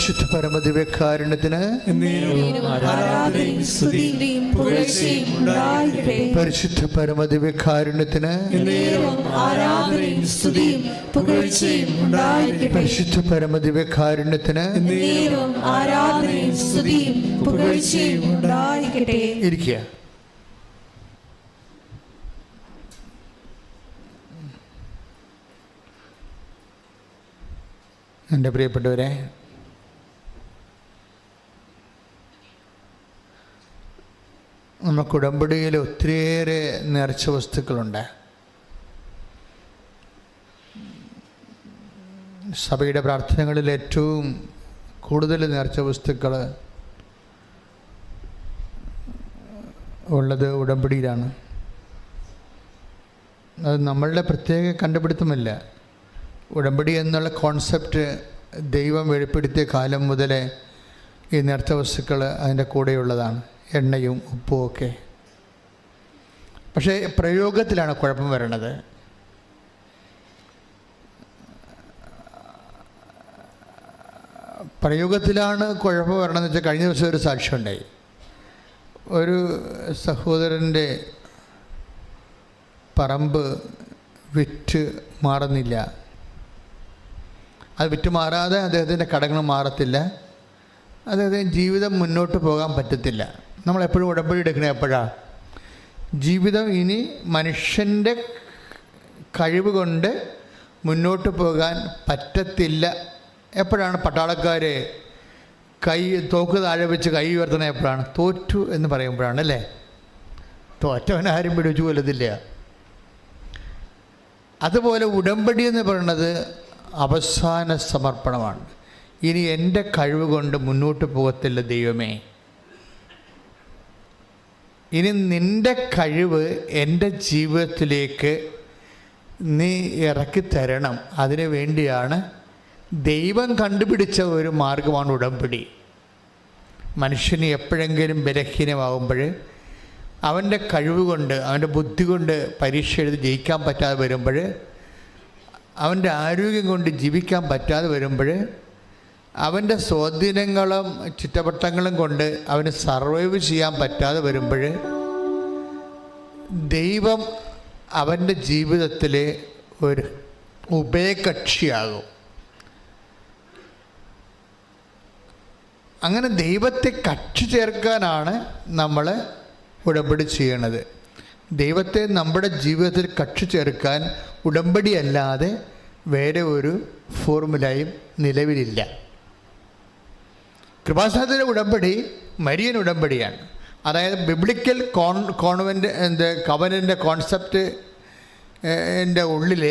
പരിശുദ്ധ പരമദിവ്യകാരുണ്യത്തിന് പരിശുദ്ധ പരമദിവ്യകാരുണ്യത്തിന് പരിശുദ്ധ പരമദിവ്യകാരുണ്യത്തിന് ഇരിക്കുക. എൻ്റെ പ്രിയപ്പെട്ടവരെ, നമുക്ക് ഉടമ്പടിയിൽ ഒത്തിരിയേറെ നേർച്ച വസ്തുക്കളുണ്ട്. സഭയുടെ പ്രാർത്ഥനകളിൽ ഏറ്റവും കൂടുതൽ നേർച്ച വസ്തുക്കൾ ഉള്ളത് ഉടമ്പടിയിലാണ്. അത് നമ്മളുടെ പ്രത്യേക കണ്ടുപിടുത്തമല്ല. ഉടമ്പടി എന്നുള്ള കോൺസെപ്റ്റ് ദൈവം വെളിപ്പെടുത്തിയ കാലം മുതലേ ഈ നേർച്ച വസ്തുക്കൾ അതിൻ്റെ കൂടെയുള്ളതാണ്, എണ്ണയും ഉപ്പും ഒക്കെ. പക്ഷേ പ്രയോഗത്തിലാണ് കുഴപ്പം വരണത്. പ്രയോഗത്തിലാണ് കുഴപ്പം വരണമെന്ന് വെച്ചാൽ, കഴിഞ്ഞ ദിവസം ഒരു സാക്ഷ്യം ഉണ്ടായി. ഒരു സഹോദരൻ്റെ പറമ്പ് വിറ്റ് മാറുന്നില്ല. അത് വിറ്റ് മാറാതെ അദ്ദേഹത്തിൻ്റെ കടങ്ങൾ മാറത്തില്ല. അദ്ദേഹത്തിന് ജീവിതം മുന്നോട്ട് പോകാൻ പറ്റത്തില്ല. നമ്മളെപ്പോഴും ഉടമ്പടി എടുക്കണേ എപ്പോഴാണ്? ജീവിതം ഇനി മനുഷ്യൻ്റെ കഴിവ് കൊണ്ട് മുന്നോട്ട് പോകാൻ പറ്റത്തില്ല. എപ്പോഴാണ് പട്ടാളക്കാർ തോക്ക് താഴെ വെച്ച് കൈ ഉയർത്തണേ? എപ്പോഴാണ്? തോറ്റു എന്ന് പറയുമ്പോഴാണ്, അല്ലേ? തോറ്റവനാരും പിടിച്ചു കൊല്ലത്തില്ല. അതുപോലെ ഉടമ്പടി എന്ന് പറയുന്നത് അവസാന സമർപ്പണമാണ്. ഇനി എൻ്റെ കഴിവ് കൊണ്ട് മുന്നോട്ട് പോകത്തില്ല ദൈവമേ, ഇനി നിൻ്റെ കഴിവ് എൻ്റെ ജീവിതത്തിലേക്ക് നീ ഇറക്കി തരണം. അതിനു വേണ്ടിയാണ് ദൈവം കണ്ടുപിടിച്ച ഒരു മാർഗമാണ് ഉടമ്പടി. മനുഷ്യന് എപ്പോഴെങ്കിലും ബലഹീനമാകുമ്പോൾ, അവൻ്റെ കഴിവ് കൊണ്ട്, അവൻ്റെ ബുദ്ധി കൊണ്ട് പരീക്ഷ എഴുതി ജയിക്കാൻ പറ്റാതെ വരുമ്പോൾ, അവൻ്റെ ആരോഗ്യം കൊണ്ട് ജീവിക്കാൻ പറ്റാതെ വരുമ്പോൾ, അവൻ്റെ സ്വാധീനങ്ങളും ചുറ്റവട്ടങ്ങളും കൊണ്ട് അവന് സർവൈവ് ചെയ്യാൻ പറ്റാതെ വരുമ്പോൾ, ദൈവം അവൻ്റെ ജീവിതത്തിൽ ഒരു ഉഭയകക്ഷിയാകും. അങ്ങനെ ദൈവത്തെ കക്ഷി ചേർക്കാനാണ് നമ്മൾ ഉടമ്പടി ചെയ്യണത്. ദൈവത്തെ നമ്മുടെ ജീവിതത്തിൽ കക്ഷി ചേർക്കാൻ ഉടമ്പടി അല്ലാതെ വേറെ ഒരു ഫോർമുലയും നിലവിലില്ല. കൃപാസനത്തിൻ്റെ ഉടമ്പടി മരിയൻ ഉടമ്പടിയാണ്. അതായത് ബിബ്ലിക്കൽ കവനൻ്റെ കോൺസെപ്റ്റിൻ്റെ ഉള്ളിൽ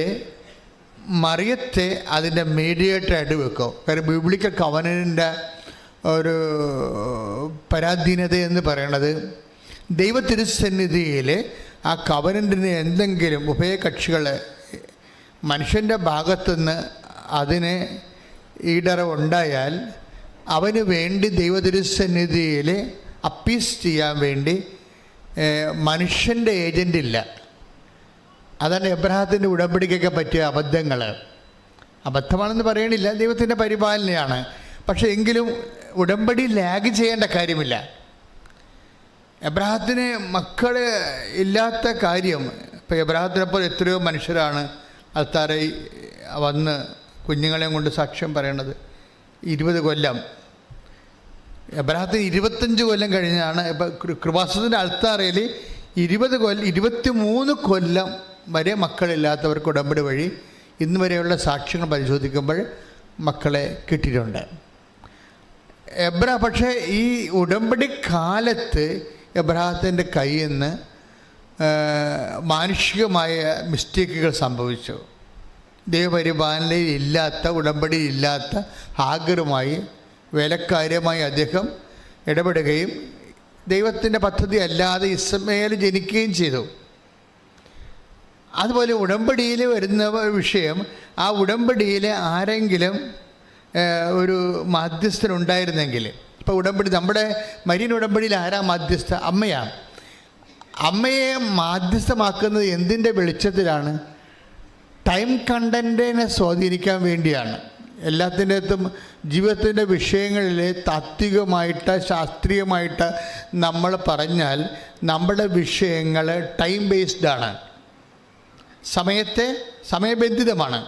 മറിയത്തെ അതിൻ്റെ മീഡിയേറ്ററായിട്ട് വെക്കും. കാര്യം ബിബ്ലിക്കൽ കവനൻ്റെ ഒരു പരാധീനത എന്ന് പറയണത്, ദൈവതിരുസന്നിധിയിൽ ആ കവനൻറ്റിന് എന്തെങ്കിലും ഉഭയകക്ഷികൾ മനുഷ്യൻ്റെ ഭാഗത്തുനിന്ന് അതിന് ഈടറവുണ്ടായാൽ അവന് വേണ്ടി ദൈവതിരുസന്നിധിയിൽ അപ്പീസ് ചെയ്യാൻ വേണ്ടി മനുഷ്യൻ്റെ ഏജൻ്റില്ല. അതാണ് എബ്രഹാത്തിൻ്റെ ഉടമ്പടിക്കൊക്കെ പറ്റിയ അബദ്ധങ്ങൾ. അബദ്ധമാണെന്ന് പറയണില്ല, ദൈവത്തിൻ്റെ പരിപാലനയാണ്. പക്ഷേ എങ്കിലും ഉടമ്പടി ലാഗ് ചെയ്യേണ്ട കാര്യമില്ല. എബ്രഹാത്തിന് മക്കൾ ഇല്ലാത്ത കാര്യം, ഇപ്പോൾ എബ്രഹാത്തിനെപ്പോലെ എത്രയോ മനുഷ്യരാണ് അൽത്താരയിൽ വന്ന് കുഞ്ഞുങ്ങളെയും കൊണ്ട് സാക്ഷ്യം പറയണത്. 20 കൊല്ലം, എബ്രഹാത്തിന് 25 കൊല്ലം കഴിഞ്ഞാണ്. ഇപ്പോൾ കൃപാസനത്തിൻ്റെ അൽത്താരയിൽ 23 കൊല്ലം വരെ മക്കളില്ലാത്തവർക്ക് ഉടമ്പടി വഴി ഇന്ന് വരെയുള്ള സാക്ഷ്യങ്ങൾ പരിശോധിക്കുമ്പോൾ മക്കളെ കിട്ടിയിട്ടുണ്ട്. പക്ഷേ ഈ ഉടമ്പടി കാലത്ത് എബ്രഹാത്തിൻ്റെ കയ്യിൽ നിന്ന് മാനുഷികമായ മിസ്റ്റേക്കുകൾ സംഭവിച്ചു. ദൈവപരിപാലനയിൽ ഇല്ലാത്ത, ഉടമ്പടിയിൽ ഇല്ലാത്ത ഹാഗറുമായി വേലക്കാര്യമായി അദ്ദേഹം ഇടപെടുകയും ദൈവത്തിൻ്റെ പദ്ധതി അല്ലാതെ ഇസ്മായേൽ ജനിക്കുകയും ചെയ്തു. അതുപോലെ ഉടമ്പടിയിൽ വരുന്ന വിഷയം, ആ ഉടമ്പടിയിൽ ആരെങ്കിലും ഒരു മാധ്യസ്ഥനുണ്ടായിരുന്നെങ്കിൽ, ഇപ്പോൾ ഉടമ്പടി നമ്മുടെ മരിയൻ ഉടമ്പടിയിൽ ആരാ മാധ്യസ്ഥ? അമ്മയാണ്. അമ്മയെ മാധ്യസ്ഥമാക്കുന്നത് എന്തിൻ്റെ വെളിച്ചത്തിലാണ്? ടൈം കണ്ടൻറ്റിനെ സ്വാധീനിക്കാൻ വേണ്ടിയാണ്. എല്ലാത്തിൻ്റെ അകത്തും ജീവിതത്തിൻ്റെ വിഷയങ്ങളിൽ താത്വികമായിട്ട് ശാസ്ത്രീയമായിട്ട് നമ്മൾ പറഞ്ഞാൽ നമ്മുടെ വിഷയങ്ങൾ ടൈം ബേസ്ഡാണ്, സമയബന്ധിതമാണ്.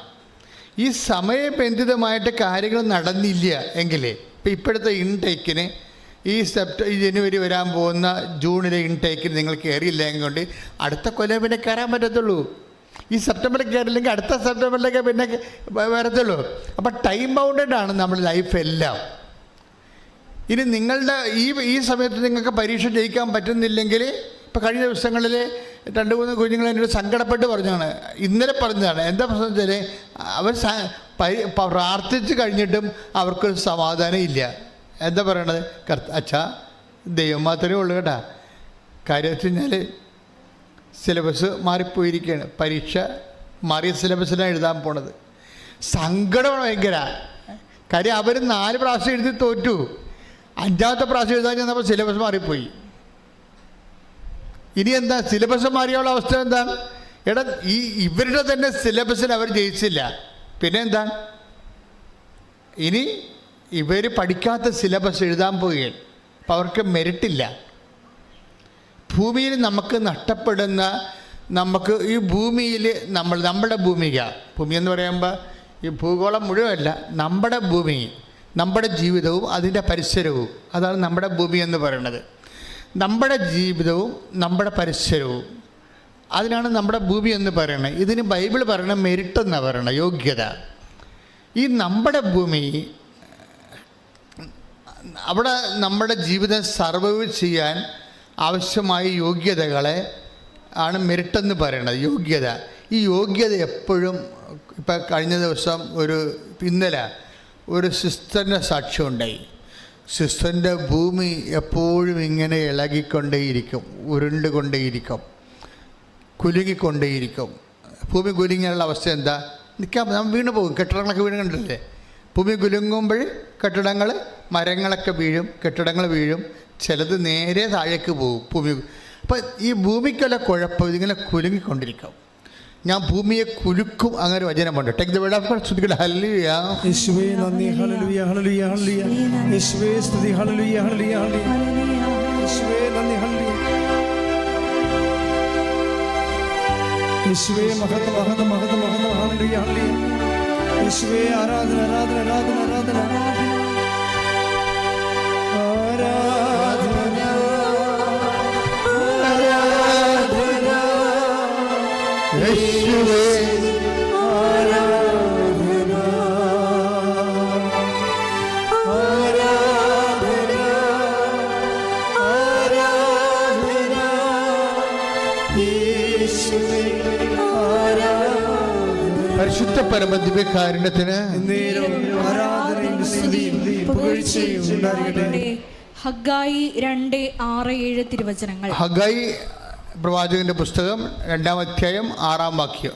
ഈ സമയബന്ധിതമായിട്ട് കാര്യങ്ങൾ നടന്നില്ല എങ്കിൽ ഇപ്പോഴത്തെ ഇൻടേക്കിന് ഈ ജനുവരി വരാൻ പോകുന്ന ജൂണിലെ ഇൻടേക്കിന് നിങ്ങൾ കയറിയില്ല എങ്കിൽ അടുത്ത കൊല്ലം പിന്നെ കയറാൻ പറ്റത്തുള്ളൂ. ഈ സെപ്റ്റംബറിൽ കയറില്ലെങ്കിൽ അടുത്ത സെപ്റ്റംബറിലേക്ക് പിന്നെ വരത്തുള്ളൂ. അപ്പം ടൈം ബൗണ്ടഡാണ് നമ്മുടെ ലൈഫ് എല്ലാം. ഇനി നിങ്ങളുടെ ഈ സമയത്ത് നിങ്ങൾക്ക് പരീക്ഷ ജയിക്കാൻ പറ്റുന്നില്ലെങ്കിൽ, ഇപ്പോൾ കഴിഞ്ഞ ദിവസങ്ങളിൽ 2-3 കുഞ്ഞുങ്ങൾ എന്നോട് സങ്കടപ്പെട്ട് പറഞ്ഞാണ്, ഇന്നലെ പറഞ്ഞതാണ്. എന്താ പ്രശ്നം വെച്ചാൽ അവർ പ്രാർത്ഥിച്ച് കഴിഞ്ഞിട്ടും അവർക്കൊരു സമാധാനം ഇല്ല. എന്താ പറയണത്? അച്ഛാ ദൈവം മാത്രമേ ഉള്ളൂ കേട്ടാ. കാര്യം വെച്ച് കഴിഞ്ഞാൽ സിലബസ് മാറിപ്പോയിരിക്കുകയാണ്, പരീക്ഷ മാറിയ സിലബസിലാണ് എഴുതാൻ പോണത്. സങ്കടമാണ് ഭയങ്കര. കാര്യം അവർ 4 പ്രാവശ്യം എഴുതി തോറ്റു, 5ാമത്തെ പ്രാവശ്യം എഴുതാൻ ചെന്നപ്പോൾ സിലബസ് മാറിപ്പോയി. ഇനി എന്താ സിലബസ് മാറിയുള്ള അവസ്ഥ എന്താ? എടാ ഇവരുടെ തന്നെ സിലബസിൽ അവർ ജയിച്ചില്ല, പിന്നെ എന്താ? ഇനി ഇവർ പഠിക്കാത്ത സിലബസ് എഴുതാൻ പോവുകയാണ്. അപ്പം അവർക്ക് മെറിറ്റില്ല. ഭൂമിയിൽ നമുക്ക് നഷ്ടപ്പെടുന്ന, നമുക്ക് ഈ ഭൂമിയിൽ നമ്മുടെ ഭൂമി എന്ന് പറയുമ്പോൾ ഈ ഭൂഗോളം മുഴുവനല്ല, നമ്മുടെ ഭൂമി, നമ്മുടെ ജീവിതവും അതിൻ്റെ പരിസരവും, അതാണ് നമ്മുടെ ഭൂമി എന്ന് പറയുന്നത്. നമ്മുടെ ജീവിതവും നമ്മുടെ പരിസരവും, അതിനാണ് നമ്മുടെ ഭൂമി എന്ന് പറയുന്നത്. ഇതിന് ബൈബിൾ പറയണ മെരിറ്റ് എന്നാണ് പറയണത്, യോഗ്യത. ഈ നമ്മുടെ ഭൂമി, അവിടെ നമ്മുടെ ജീവിതം സർവൈവ് ചെയ്യാൻ ആവശ്യമായ യോഗ്യതകളെ ആണ് മെരിറ്റെന്ന് പറയുന്നത്, യോഗ്യത. ഈ യോഗ്യത എപ്പോഴും, ഇപ്പം കഴിഞ്ഞ ദിവസം ഇന്നലെ ഒരു സിസ്റ്ററിൻ്റെ സാക്ഷ്യം ഉണ്ടായി. സിസ്റ്ററിൻ്റെ ഭൂമി എപ്പോഴും ഇങ്ങനെ ഇളകിക്കൊണ്ടേയിരിക്കും, ഉരുണ്ടുകൊണ്ടേയിരിക്കും, കുലുങ്ങിക്കൊണ്ടേയിരിക്കും. ഭൂമി കുലുങ്ങിയുള്ള അവസ്ഥ എന്താ? നമ്മൾ വീണ് പോകും. കെട്ടിടങ്ങളൊക്കെ വീണ് കണ്ടില്ലേ? ഭൂമി കുലുങ്ങുമ്പോൾ കെട്ടിടങ്ങൾ, മരങ്ങളൊക്കെ വീഴും, കെട്ടിടങ്ങൾ വീഴും, ചിലത് നേരെ താഴേക്ക് പോകും ഭൂമി. അപ്പം ഈ ഭൂമിക്കുള്ള കുഴപ്പം ഇതിങ്ങനെ കുലുങ്ങിക്കൊണ്ടിരിക്കും. ഞാൻ ഭൂമിയെ കുലുക്കും, അങ്ങനെ വചനമുണ്ട്. Take the word of God. സ്തുതിക്കട്ടെ. ഹല്ലേലൂയ. യേശുവേ നന്ദി. Hallelujah hallelujah hallelujah. യേശുവേ സ്തുതി. Hallelujah hallelujah hallelujah. യേശുവേ നന്ദി. ഹല്ലേലൂയ. യേശുവേ മഹത്വം മഹത്വം മഹത്വം മഹത്വം. Hallelujah hallelujah. യേശുവേ ആരാധന ആരാധന ആരാധന ആരാധന ആരാധന. യേശുവേ ആരാധന ആരാധന ആരാധന. യേശുവേ ആരാധന. പരിശുദ്ധ പരമദിവ്യകാരുണ്യത്തിന് ആരാധനയും സ്തുതിയും പുകഴ്ചയും ഉണ്ടാകട്ടെ. ഹഗ്ഗായി 2:6-7 തിരുവചനങ്ങൾ. ഹഗ്ഗായി പ്രവാചകന്റെ പുസ്തകം 2-ാം അധ്യായം 6-ാം വാക്യം.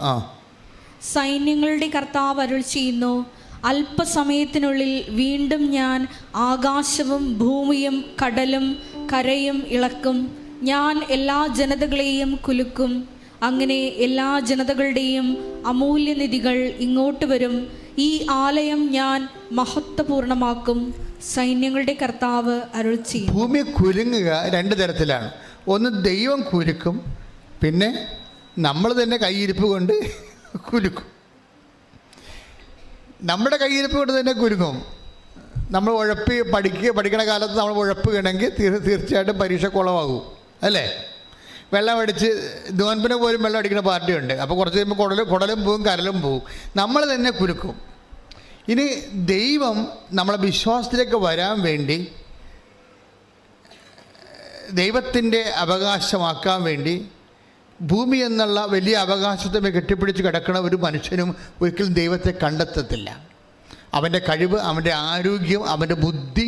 സൈന്യങ്ങളുടെ കർത്താവ് അരുൾ ചെയ്യുന്നു, അല്പസമയത്തിനുള്ളിൽ വീണ്ടും ഞാൻ ആകാശവും ഭൂമിയും കടലും കരയും ഇളക്കും. ഞാൻ എല്ലാ ജനതകളെയും കുലുക്കും. അങ്ങനെ എല്ലാ ജനതകളുടെയും അമൂല്യനിധികൾ ഇങ്ങോട്ട് വരും. ഈ ആലയം ഞാൻ മഹത്വപൂർണമാക്കും. സൈന്യങ്ങളുടെ കർത്താവ് അരുൾ ചെയ്യും. ഭൂമി കുലുങ്ങുക 2 തരത്തിലാണ്. ഒന്ന് ദൈവം കുലുക്കും, പിന്നെ നമ്മൾ തന്നെ കയ്യിരിപ്പ് കൊണ്ട് കുലുക്കും. നമ്മുടെ കയ്യിരിപ്പ് കൊണ്ട് തന്നെ കുലുങ്ങും. നമ്മൾ പഠിക്കണ കാലത്ത് നമ്മൾ ഉഴപ്പുകയാണെങ്കിൽ തീർച്ചയായിട്ടും പരീക്ഷ കുളമാകും, അല്ലേ? വെള്ളം അടിച്ച് നോൻപിന് പോലും വെള്ളം അടിക്കുന്ന പാർട്ടിയുണ്ട്. അപ്പോൾ കുറച്ച് കഴിയുമ്പോൾ കുടലും പോവും, കരലും പോവും. നമ്മൾ തന്നെ കുലുക്കും. ഇനി ദൈവം നമ്മളെ വിശ്വാസത്തിലേക്ക് വരാൻ വേണ്ടി, ദൈവത്തിൻ്റെ അവകാശമാക്കാൻ വേണ്ടി, ഭൂമി എന്നുള്ള വലിയ അവകാശത്തെ കെട്ടിപ്പിടിച്ച് കിടക്കുന്ന ഒരു മനുഷ്യനും ഒരിക്കലും ദൈവത്തെ കണ്ടെത്തത്തില്ല. അവൻ്റെ കഴിവ്, അവൻ്റെ ആരോഗ്യം, അവൻ്റെ ബുദ്ധി,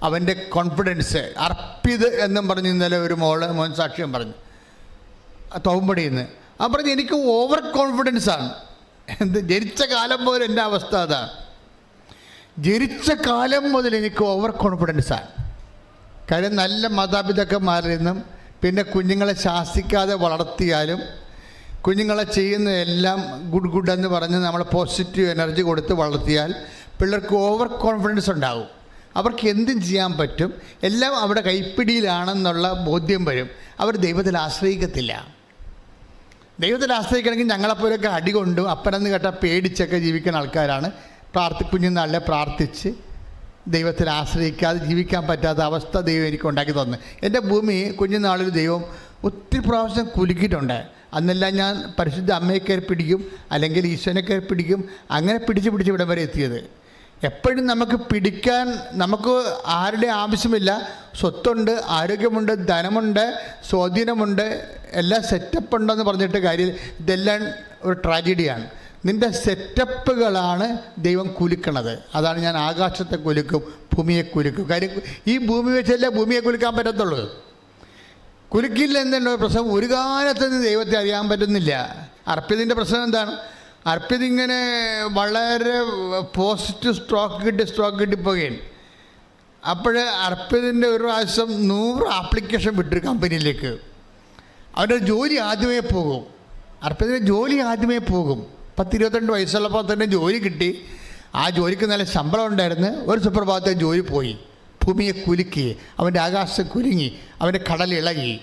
അവൻ്റെ കോൺഫിഡൻസ്, അർപ്പിത് എന്നും പറഞ്ഞ് ഇന്നലെ ഒരു മോൻ സാക്ഷ്യം പറഞ്ഞു തോമ്പടിയിൽ നിന്ന്. ആ പറഞ്ഞ് എനിക്ക് ഓവർ കോൺഫിഡൻസാണ്. ജനിച്ച കാലം മുതൽ എൻ്റെ അവസ്ഥ അതാണ്. ജനിച്ച കാലം മുതൽ എനിക്ക് ഓവർ കോൺഫിഡൻസാണ്. കാര്യം നല്ല മാതാപിതാക്കന്മാരിൽ നിന്നും, പിന്നെ കുഞ്ഞുങ്ങളെ ശാസിക്കാതെ വളർത്തിയാലും, കുഞ്ഞുങ്ങളെ ചെയ്യുന്നതെല്ലാം ഗുഡ് എന്ന് പറഞ്ഞ് നമ്മൾ പോസിറ്റീവ് എനർജി കൊടുത്ത് വളർത്തിയാൽ പിള്ളേർക്ക് ഓവർ കോൺഫിഡൻസ് ഉണ്ടാകും. അവർക്ക് എന്തും ചെയ്യാൻ പറ്റും, എല്ലാം അവിടെ കൈപ്പിടിയിലാണെന്നുള്ള ബോധ്യം വരും. അവർ ദൈവത്തിൽ ആശ്രയിക്കത്തില്ല. ദൈവത്തിൽ ആശ്രയിക്കണമെങ്കിൽ ഞങ്ങളെപ്പോലൊക്കെ അടികൊണ്ടും അപ്പനെന്ന് കേട്ടാൽ പേടിച്ചൊക്കെ ജീവിക്കുന്ന ആൾക്കാരാണ്. കുഞ്ഞുനാളിലെ പ്രാർത്ഥിച്ച് ദൈവത്തിൽ ആശ്രയിക്കാതെ ജീവിക്കാൻ പറ്റാത്ത അവസ്ഥ ദൈവം എനിക്ക് ഉണ്ടാക്കി തന്നു. എൻ്റെ ഭൂമി കുഞ്ഞുനാളിൽ ദൈവം ഒത്തിരി പ്രാവശ്യം കുലുക്കിയിട്ടുണ്ട്. അന്നെല്ലാം ഞാൻ പരിശുദ്ധ അമ്മയെ കയറി പിടിക്കും, അല്ലെങ്കിൽ ഈശോനെ കയറി പിടിക്കും. അങ്ങനെ പിടിച്ച് ഇവിടം വരെ എത്തിയത്. എപ്പോഴും നമുക്ക് പിടിക്കാൻ നമുക്ക് ആരുടെ ആവശ്യമില്ല. സ്വത്തുണ്ട്, ആരോഗ്യമുണ്ട്, ധനമുണ്ട്, സ്വാധീനമുണ്ട്, എല്ലാം സെറ്റപ്പ് ഉണ്ടെന്ന് പറഞ്ഞിട്ട് കാര്യം. ഇതെല്ലാം ഒരു ട്രാജഡിയാണ്. നിൻ്റെ സെറ്റപ്പുകളാണ് ദൈവം കുലുക്കണത്. അതാണ് ഞാൻ ആകാശത്തെ കുലുക്കും, ഭൂമിയെ കുലുക്കും. കാര്യം ഈ ഭൂമി വെച്ചല്ലേ ഭൂമിയെ കുലുക്കാൻ പറ്റത്തുള്ളൂ. കുലുക്കില്ല എന്നുള്ള പ്രശ്നം. ഒരു കാലത്തുനിന്ന് ദൈവത്തെ അറിയാൻ പറ്റുന്നില്ല. അർപ്പിതിൻ്റെ പ്രശ്നം എന്താണ്? അർപ്പിതിങ്ങനെ വളരെ പോസിറ്റീവ് സ്ട്രോക്ക് കിട്ടിപ്പോവുകയാണ്. അപ്പോൾ അർപ്പിതിൻ്റെ ഒരു പ്രാവശ്യം 100 ആപ്ലിക്കേഷൻ വിട്ടൊരു കമ്പനിയിലേക്ക്. അവരുടെ ജോലി ആദ്യമേ പോകും. അർപ്പിതിൻ്റെ ജോലി ആദ്യമേ പോകും. 10-22 വയസ്സുള്ളപ്പോൾ തന്നെ ജോലി കിട്ടി. ആ ജോലിക്ക് നല്ല ശമ്പളം ഉണ്ടായിരുന്നു. ഒരു സുപ്രഭാതത്തെ ജോലി പോയി. ഭൂമിയെ കുലുക്കി, അവൻ്റെ ആകാശം കുലുങ്ങി, അവൻ്റെ കടലിളകി.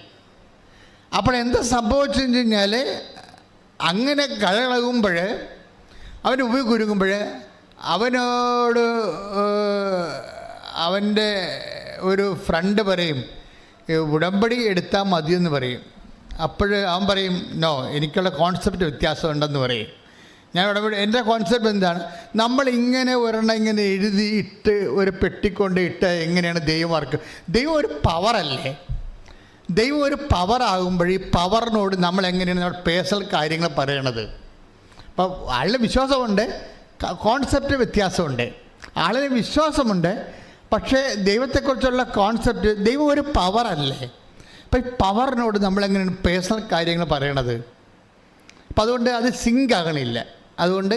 അപ്പോൾ എന്താ സംഭവിച്ചെന്ന് കഴിഞ്ഞാൽ, അങ്ങനെ കടലിളകുമ്പോൾ അവൻ്റെ ഭൂമി കുലുങ്ങുമ്പോൾ അവനോട് അവൻ്റെ ഒരു ഫ്രണ്ട് പറയും, ഉടമ്പടി എടുത്താൽ മതിയെന്ന് പറയും. അപ്പോൾ അവൻ പറയും, നോ, എനിക്കുള്ള കോൺസെപ്റ്റ് വ്യത്യാസമുണ്ടെന്ന് പറയും. ഞാൻ ഉടമ്പടി, എൻ്റെ കോൺസെപ്റ്റ് എന്താണ്? നമ്മളിങ്ങനെ ഒരെണ്ണം ഇങ്ങനെ എഴുതി ഇട്ട് ഒരു പെട്ടിക്കൊണ്ട് ഇട്ട് എങ്ങനെയാണ് ദൈവം വർക്ക്? ദൈവം ഒരു പവറല്ലേ? ദൈവം ഒരു പവറാകുമ്പോൾ ഈ പവറിനോട് നമ്മൾ എങ്ങനെയാണ് നമ്മൾ പേഴ്സണൽ കാര്യങ്ങൾ പറയണത്? അപ്പോൾ ആളുടെ വിശ്വാസമുണ്ട്, കോൺസെപ്റ്റ് വ്യത്യാസമുണ്ട്. ആളിന് വിശ്വാസമുണ്ട്, പക്ഷേ ദൈവത്തെക്കുറിച്ചുള്ള കോൺസെപ്റ്റ്, ദൈവം ഒരു പവറല്ലേ? അപ്പോൾ ഈ പവറിനോട് നമ്മളെങ്ങനെയാണ് പേഴ്സണൽ കാര്യങ്ങൾ പറയണത്? അപ്പം അതുകൊണ്ട് അത് സിങ്ക് ആകണില്ല. അതുകൊണ്ട്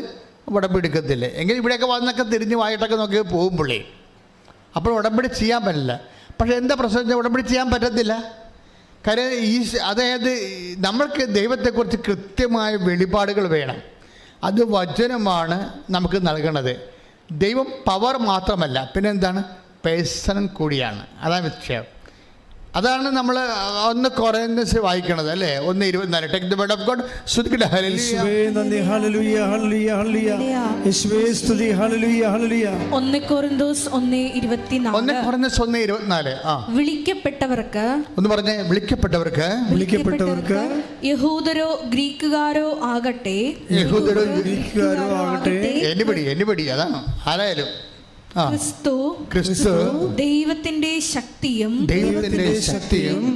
ഉടമ്പടി എടുക്കത്തില്ല. എങ്കിൽ ഇവിടെയൊക്കെ വന്നൊക്കെ തിരിഞ്ഞ് വായിട്ടൊക്കെ നോക്കി പോകും പുള്ളി. അപ്പോൾ ഉടമ്പടി ചെയ്യാൻ പറ്റില്ല. പക്ഷേ എന്താ പ്രശ്നം വെച്ചാൽ ഉടമ്പടി ചെയ്യാൻ പറ്റത്തില്ല. കാര്യം അതായത് നമ്മൾക്ക് ദൈവത്തെക്കുറിച്ച് കൃത്യമായ വെളിപാടുകൾ വേണം. അത് വചനമാണ് നമുക്ക് നൽകണത്. ദൈവം പവർ മാത്രമല്ല, പിന്നെ എന്താണ്? പേഴ്സൺ കൂടിയാണ്. അതാണ് വിഷയം. അതാണ് നമ്മൾ 1 കൊറിന്ത്യൻസ് വായിക്കണത് അല്ലേ? 1:24. Take the word of God. സ്തുതിക്കട്ടെ. ഹല്ലേലൂയ, നന്ദി, ഹല്ലേലൂയ, ഹല്ലേലൂയ, ഹല്ലേലൂയ. യേശുവേ സ്തുതി, ഹല്ലേലൂയ, ഹല്ലേലൂയ. 1 കൊരിന്തോസ് 1:24. 1 കൊരിന്തോസ് 1:24. വിളിക്കപ്പെട്ടവർക്ക്, ഒന്ന് പറഞ്ഞേ, വിളിക്കപ്പെട്ടവർക്ക് യഹൂദരോ ഗ്രീക്കുകാരോ ആകട്ടെ, എനിബഡി അതാണ് ആരായാലും, ക്രിസ്തു ദൈവത്തിന്റെ ശക്തിയും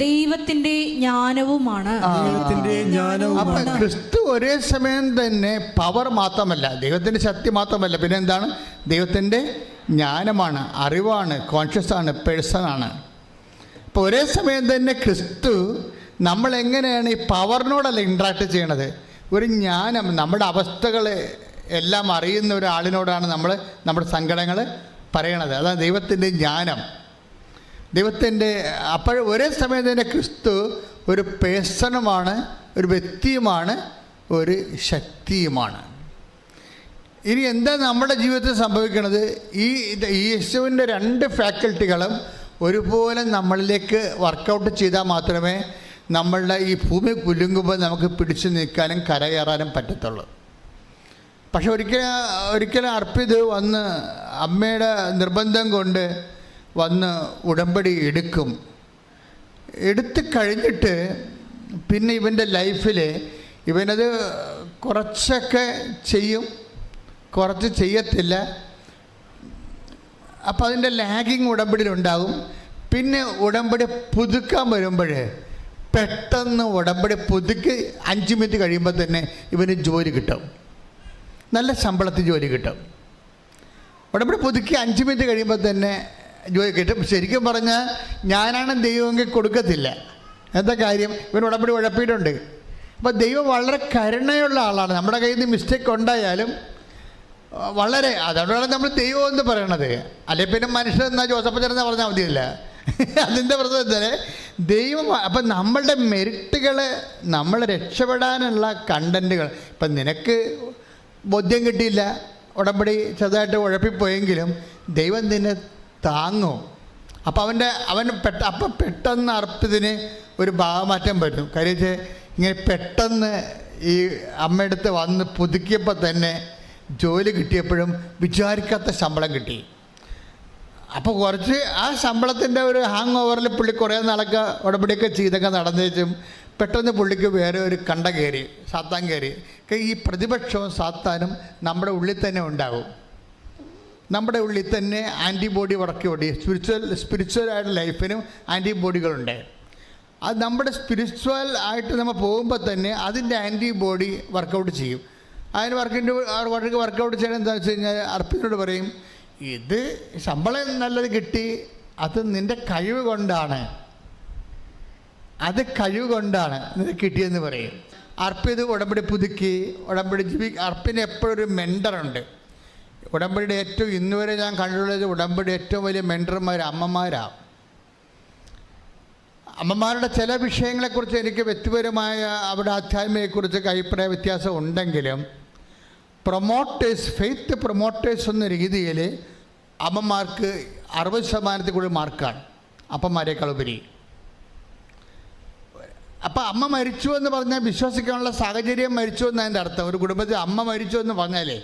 ദൈവത്തിന്റെ ജ്ഞാനവുമാണ്. അപ്പൊ ക്രിസ്തു ഒരേ സമയം തന്നെ പവർ മാത്രമല്ല, ദൈവത്തിന്റെ ശക്തി മാത്രമല്ല, പിന്നെ എന്താണ്? ദൈവത്തിന്റെ ജ്ഞാനമാണ്, അറിവാണ്, കോൺഷ്യസ് ആണ്, പേഴ്സൺ ആണ്. അപ്പോൾ ഒരേ സമയം തന്നെ ക്രിസ്തു നമ്മളെങ്ങനെയാണ് ഈ പവറിനോടല്ല ഇൻട്രാക്ട് ചെയ്യണത്? ഒരു ജ്ഞാനം, നമ്മുടെ അവസ്ഥകളെ എല്ലാം അറിയുന്ന ഒരാളിനോടാണ് നമ്മൾ നമ്മുടെ സങ്കടങ്ങൾ പറയണത്. അതാണ് ദൈവത്തിൻ്റെ ജ്ഞാനം, ദൈവത്തിൻ്റെ. അപ്പോൾ ഒരേ സമയം തന്നെ ക്രിസ്തു ഒരു പേഴ്സണുമാണ്, ഒരു വ്യക്തിയുമാണ്, ഒരു ശക്തിയുമാണ്. ഇനി എന്താ നമ്മുടെ ജീവിതത്തിൽ സംഭവിക്കുന്നത്? ഈ യേശുവിൻ്റെ 2 ഫാക്കൽറ്റികളും ഒരുപോലെ നമ്മളിലേക്ക് വർക്കൗട്ട് ചെയ്താൽ മാത്രമേ നമ്മളുടെ ഈ ഭൂമി കുലുങ്ങുമ്പോൾ നമുക്ക് പിടിച്ചു നിൽക്കാനും കരകയറാനും പറ്റത്തുള്ളൂ. പക്ഷെ ഒരിക്കലും അർപ്പിത് വന്ന് അമ്മയുടെ നിർബന്ധം കൊണ്ട് വന്ന് ഉടമ്പടി എടുത്ത് കഴിഞ്ഞിട്ട് പിന്നെ ഇവൻ്റെ ലൈഫിൽ ഇവനത് കുറച്ചൊക്കെ ചെയ്യും, കുറച്ച് ചെയ്യത്തില്ല. അപ്പോൾ അതിൻ്റെ ലാഗിങ് ഉടമ്പടിയിലുണ്ടാകും. പിന്നെ ഉടമ്പടി പുതുക്കാൻ വരുമ്പോൾ പെട്ടെന്ന് ഉടമ്പടി പുതുക്കി 5 മിനിറ്റ് കഴിയുമ്പോൾ തന്നെ ഇവന് ജോലി കിട്ടും, നല്ല ശമ്പളത്തിൽ ജോലി കിട്ടും. ഉടമ്പടി പുതുക്കി 5 മിനിറ്റ് കഴിയുമ്പോൾ തന്നെ ജോലി കിട്ടും. ശരിക്കും പറഞ്ഞാൽ ഞാനാണ് ദൈവമെങ്കിൽ കൊടുക്കത്തില്ല. എന്താ കാര്യം? ഇവൻ ഉടമ്പടി ഉഴപ്പിയിട്ടുണ്ട്. അപ്പോൾ ദൈവം വളരെ കരുണയുള്ള ആളാണ്. നമ്മുടെ കയ്യിൽ നിന്ന് മിസ്റ്റേക്ക് ഉണ്ടായാലും വളരെ, അതുകൊണ്ടാണ് നമ്മൾ ദൈവം എന്ന് പറയണത്. അല്ലെ പിന്നെ മനുഷ്യൻ എന്നാൽ ജോസഫച്ചനെന്ന് പറഞ്ഞാൽ മതിയില്ല. അതിൻ്റെ പ്രശ്നം തന്നെ ദൈവം. അപ്പം നമ്മളുടെ മെറിറ്റുകൾ, നമ്മൾ രക്ഷപ്പെടാനുള്ള കണ്ടൻറ്റുകൾ, ഇപ്പം നിനക്ക് ബോധ്യം കിട്ടിയില്ല, ഉടമ്പടി ചെറുതായിട്ട് ഉഴപ്പിപ്പോയെങ്കിലും ദൈവം നിന്നെ താങ്ങും. അപ്പോൾ അവൻ പെട്ടെന്ന് അർപ്പിതിന് ഒരു ഭാവമാറ്റം വരും. കാര്യം ഇങ്ങനെ പെട്ടെന്ന് ഈ അമ്മയടുത്ത് വന്ന് പുതുക്കിയപ്പോൾ തന്നെ ജോലി കിട്ടിയപ്പോഴും വിചാരിക്കാത്ത ശമ്പളം കിട്ടി. അപ്പോൾ കുറച്ച് ആ ശമ്പളത്തിൻ്റെ ഒരു ഹാങ് ഓവറിൽ പുള്ളി കുറേ നാളൊക്കെ ഉടമ്പടിയൊക്കെ ചെയ്തൊക്കെ നടന്നേച്ചും പെട്ടെന്ന് പുള്ളിക്ക് വേറെ ഒരു കണ്ട കയറി, സാത്താൻ കയറി. ഈ പ്രതിപക്ഷവും സാത്താനും നമ്മുടെ ഉള്ളിൽ തന്നെ ഉണ്ടാകും. നമ്മുടെ ഉള്ളിൽ തന്നെ ആൻറ്റിബോഡി വർക്കൗട്ട് സ്പിരിച്വലായിട്ട് ലൈഫിനും ആൻറ്റിബോഡികളുണ്ട്. അത് നമ്മുടെ സ്പിരിച്വൽ ആയിട്ട് നമ്മൾ പോകുമ്പോൾ തന്നെ അതിൻ്റെ ആൻറ്റിബോഡി വർക്കൗട്ട് ചെയ്യും. അതിന് വർക്കൗട്ട് ചെയ്യണം എന്താണെന്ന് വെച്ച് കഴിഞ്ഞാൽ അർപ്പിനോട് പറയും, ഇത് ശമ്പളം നല്ലത് കിട്ടി, അത് നിൻ്റെ കഴിവ് കൊണ്ടാണ്, അത് കഴിവ് കൊണ്ടാണ് നിനക്ക് കിട്ടിയെന്ന് പറയും. അർപ്പിത് ഉടമ്പടി പുതുക്കി അർപ്പിന് എപ്പോഴും ഒരു മെൻറ്ററുണ്ട്. ഉടമ്പടിയുടെ ഏറ്റവും ഇന്നുവരെ ഞാൻ കണ്ടിട്ടുള്ളത് ഉടമ്പടി ഏറ്റവും വലിയ മെൻറ്റർമാർ അമ്മമാരാണ്. അമ്മമാരുടെ ചില വിഷയങ്ങളെക്കുറിച്ച് എനിക്ക് വ്യക്തിപരമായ അവരുടെ ആധ്യാത്മികയെക്കുറിച്ചൊക്കെ അഭിപ്രായ വ്യത്യാസം ഉണ്ടെങ്കിലും ഫെയ്ത്ത് പ്രൊമോട്ടേഴ്സ് എന്ന രീതിയിൽ അമ്മമാർക്ക് 60% കൂടുതൽ മാർക്കാണ് അപ്പന്മാരെക്കാൾ ഉപരി. അപ്പം അമ്മ മരിച്ചു എന്ന് പറഞ്ഞാൽ വിശ്വസിക്കാനുള്ള സാഹചര്യം മരിച്ചു എന്നതിൻ്റെ അർത്ഥം. ഒരു കുടുംബത്തിൽ അമ്മ മരിച്ചു എന്ന് പറഞ്ഞാലേ,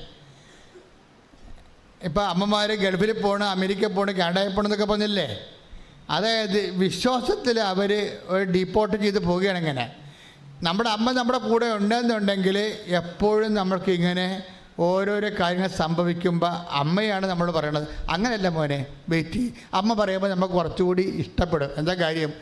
ഇപ്പം അമ്മമാർ ഗൾഫിൽ പോകണം, അമേരിക്കയിൽ പോകണം, കാനഡയിൽ പോകണം എന്നൊക്കെ പറഞ്ഞില്ലേ, അതായത് വിശ്വാസത്തിൽ അവർ ഡീപ്പോർട്ട് ചെയ്ത് പോവുകയാണ്. ഇങ്ങനെ നമ്മുടെ അമ്മ നമ്മുടെ കൂടെ ഉണ്ടെന്നുണ്ടെങ്കിൽ എപ്പോഴും നമ്മൾക്ക് ഇങ്ങനെ ഓരോരോ കാര്യങ്ങൾ സംഭവിക്കുമ്പോൾ അമ്മയാണ് നമ്മൾ പറയണത്. അങ്ങനെയല്ല മോനെ, വെയിറ്റ് അമ്മ പറയുമ്പോൾ നമുക്ക് കുറച്ചുകൂടി ഇഷ്ടപ്പെടും. എന്താ കാര്യം,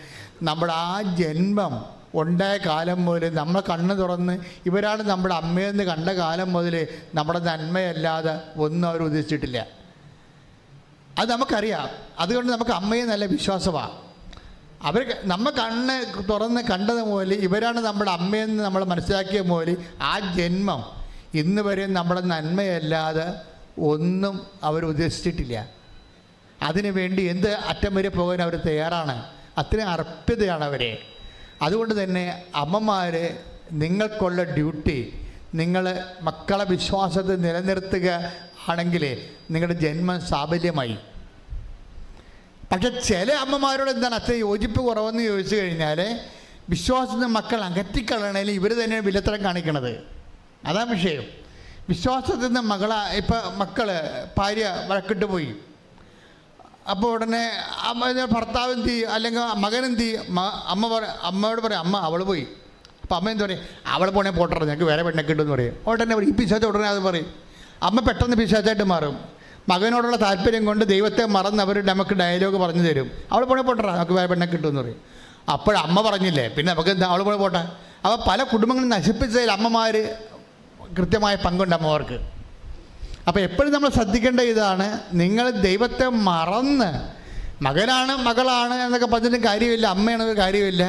നമ്മുടെ ആ ജന്മം ഉണ്ടായ കാലം മുതൽ നമ്മൾ കണ്ണ് തുറന്ന് ഇവരാണ് നമ്മുടെ അമ്മയെന്ന് കണ്ട കാലം മുതൽ നമ്മുടെ നന്മയല്ലാതെ ഒന്നും അവർ ഉദ്ദേശിച്ചിട്ടില്ല. അത് നമുക്കറിയാം. അതുകൊണ്ട് നമുക്ക് അമ്മയെ നല്ല വിശ്വാസമാണ്. അവർ നമ്മൾ കണ്ണ് തുറന്ന് കണ്ടത് മുതൽ ഇവരാണ് നമ്മുടെ അമ്മയെന്ന് നമ്മൾ മനസ്സിലാക്കിയ മുതൽ ആ ജന്മം ഇന്ന് വരെ നമ്മുടെ നന്മയല്ലാതെ ഒന്നും അവർ ഉദ്ദേശിച്ചിട്ടില്ല. അതിനു വേണ്ടി എന്ത് അറ്റം വരെ പോകാൻ അവർ തയ്യാറാണ്. അത്രയും അർപ്പിതയാണ് അവരെ. അതുകൊണ്ട് തന്നെ അമ്മമാർ, നിങ്ങൾക്കുള്ള ഡ്യൂട്ടി, നിങ്ങൾ മക്കളെ വിശ്വാസത്തെ നിലനിർത്തുക ആണെങ്കിൽ നിങ്ങളുടെ ജന്മം സാഫല്യമായി. പക്ഷെ ചില അമ്മമാരോട് എന്താണ് അത്ര യോജിപ്പ് കുറവെന്ന് ചോദിച്ചു കഴിഞ്ഞാൽ, വിശ്വാസത്തിൽ മക്കൾ അകറ്റിക്കളയണേൽ ഇവർ തന്നെ വിലത്തരം കാണിക്കണത്. അതാണ് വിഷയം. വിശ്വാസത്തിൽ നിന്ന് മക്കൾ ഭാര്യ വഴക്കിട്ട് പോയി, അപ്പോൾ ഉടനെ ഭർത്താവ് എന്ത് ചെയ്യും, അല്ലെങ്കിൽ മകനെന്ത് ചെയ്യും, അമ്മയോട് പറയും അമ്മ അവൾ പോയി. അപ്പോൾ അമ്മ എന്താ പറയും, അവൾ പോണേ പോട്ടറ, ഞങ്ങൾക്ക് വേറെ പെണ്ണൊക്കെ കിട്ടുമെന്ന് പറയും. ഉടനെ ഈ പിശാച്ച് ഉടനെ അത് പറയും. അമ്മ പെട്ടെന്ന് പിശാച്ചായിട്ട് മാറും. മകനോടുള്ള താല്പര്യം കൊണ്ട് ദൈവത്തെ മറന്ന് അവർ നമുക്ക് ഡയലോഗ് പറഞ്ഞു തരും. അവൾ പോണേ പോട്ടറ, നമുക്ക് വേറെ പെണ്ണൊക്കെ കിട്ടുമെന്ന് പറയും. അപ്പോഴമ്മ പറഞ്ഞില്ലേ, പിന്നെ നമുക്ക് എന്താ അവൾ പോണേ പോട്ടെ. അപ്പോൾ പല കുടുംബങ്ങളും നശിപ്പിച്ചതിൽ അമ്മമാർ കൃത്യമായ പങ്കുണ്ട് അമ്മമാർക്ക്. അപ്പോൾ എപ്പോഴും നമ്മൾ ശ്രദ്ധിക്കേണ്ട ഇതാണ്, നിങ്ങൾ ദൈവത്തെ മറന്ന് മകനാണ് മകളാണ് എന്നൊക്കെ പറഞ്ഞിട്ടും കാര്യമില്ല, അമ്മയാണെന്നൊരു കാര്യമില്ല.